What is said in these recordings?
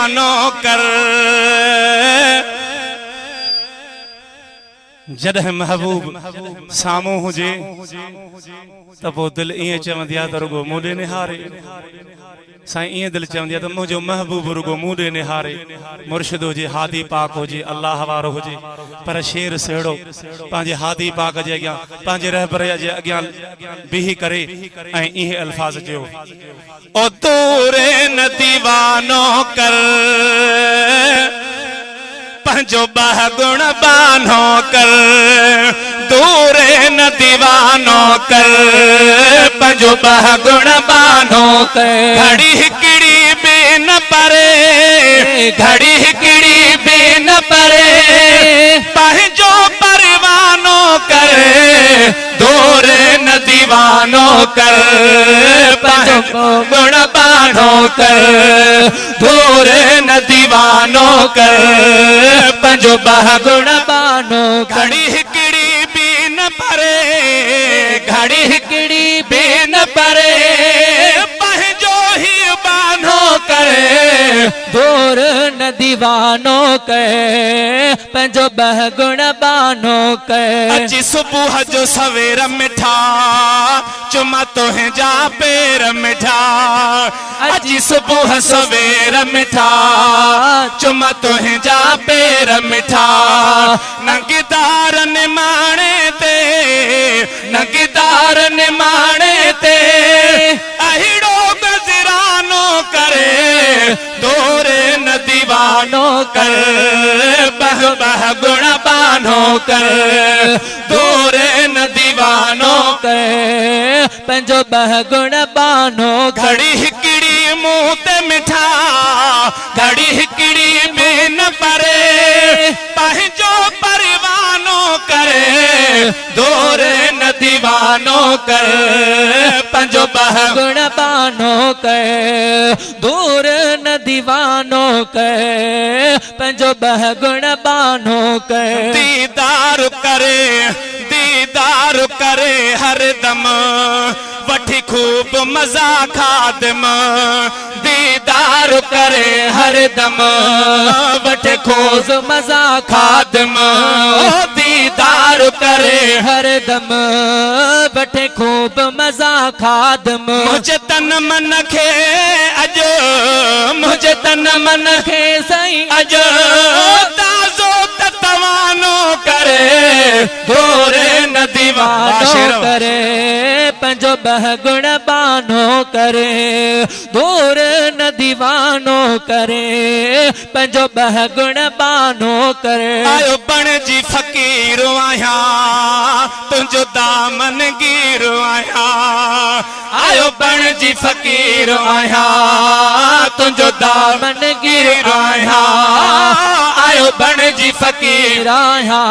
दीवानो कर जॾहिं महबूब साम्हूं हुजे त पोइ दिलि ईअं चवंदी आहे त रुगो मूं ॾे निहारे साईं ईअं दिलि चवंदी आहे त मुंहिंजो महबूब रुगो मूं ॾे निहारे मुर्शिद हुजे हादी पाक हुजे अल्लाह वारो हुजे पर शेर सेड़ो पंहिंजे हादी पाक जे अॻियां पंहिंजे रहबर जे अॻियां बीही करे ऐं इहे अल्फाज़ चयो ओ तूरे न दीवानो कर पंजो बह गुण बानो कर दूरे न दीवानो कर पंजो बह गुण बानो कर घड़ी हिकड़ी बे न परे घड़ी हिकड़ी बे न परे पंजो परवानो कर दूरे न दीवानो कर पंजो गुण बानो कर दूरे न दीवानो कर पंजो बह गुण बानो घड़ी हिकड़ी बी न परे घड़ी हिकड़ी बी न परे पंहिंजो ही बानो करे दूर न दीवानो करे पंहिंजो बह गुण बानो करे अची सुबुह जो सवेर मिठा चुमा तोहे जा पेर मिठा अची सुबुह सवेर मिठा चुमा तोहे जा पेर मिठा नंगीदार ने माणे ते नंगीदार ने माणे ते अहिड़ो गजरानो करे दोरे न दीवानो कर बह बह गुण बानो कर दोरे न दीवानो कर पंजो बह गुण बानो घड़ी हिकड़ी मुंह ते मिठा घड़ी हिकड़ी में न परे पंहिंजो परवानो करे दोरे न दीवानो कर पंजो बह गुण बानो कर दूर न दीवानो कर पंजो बह गुण बानो कर दीदार करे हर दम वठी खूब मजा खादम दीदार करे हर दम वठे खूब मजा खादम दीदार करे हर दम वठे खूब मजा खादम मुझे तन मन खे अजो मुझे तन मन खे सही अजो ताज़ो तवानो करे दोरे न दीवानो करे पंजो बह गुण बानो करे दूर न दीवानो करे पंजो बह गुण बानो करे आयो बण जी फकीर आया तुंहिंजो दामन गिर आया आयो बण जी फकीर आया तुंहिंजो दामन गिर आया आयो बण जी फकीर आया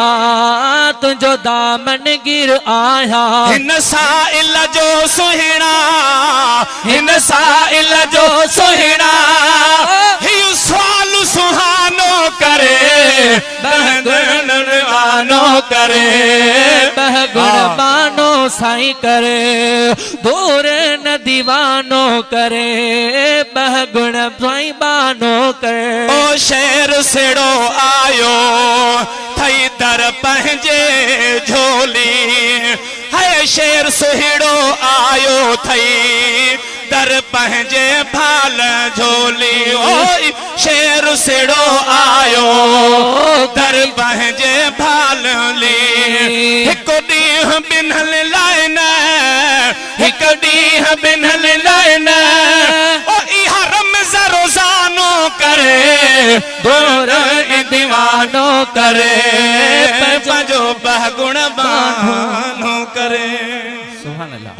तुंहिंजो दामन गिर आया हिन साइल जो सुहिणा हिन साइल जो सुहिणा हियो सवाल सुहानो करे बहगुण बानो करे बहगुण बानो साईं करे दूर न दीवानो करे बहगुण साईं बानो करे ओ शेर सेड़ो आयो थई दर पंहिंजे झोली है शेर सुहिड़ो आयो थई दर पंहिंजे भाल झोली ओ शेर सेड़ो आयो दर पंहिंजे भाल ली हिकु ॾींहुं ॿिन्हल लाइन हिकु ॾींहुं ॿिन्हल लाइन ओ इहा रमज़ रोज़ानो करे दूर दीवानो करे पंहिंजो बह गुण बानो करे सुभान अल्लाह।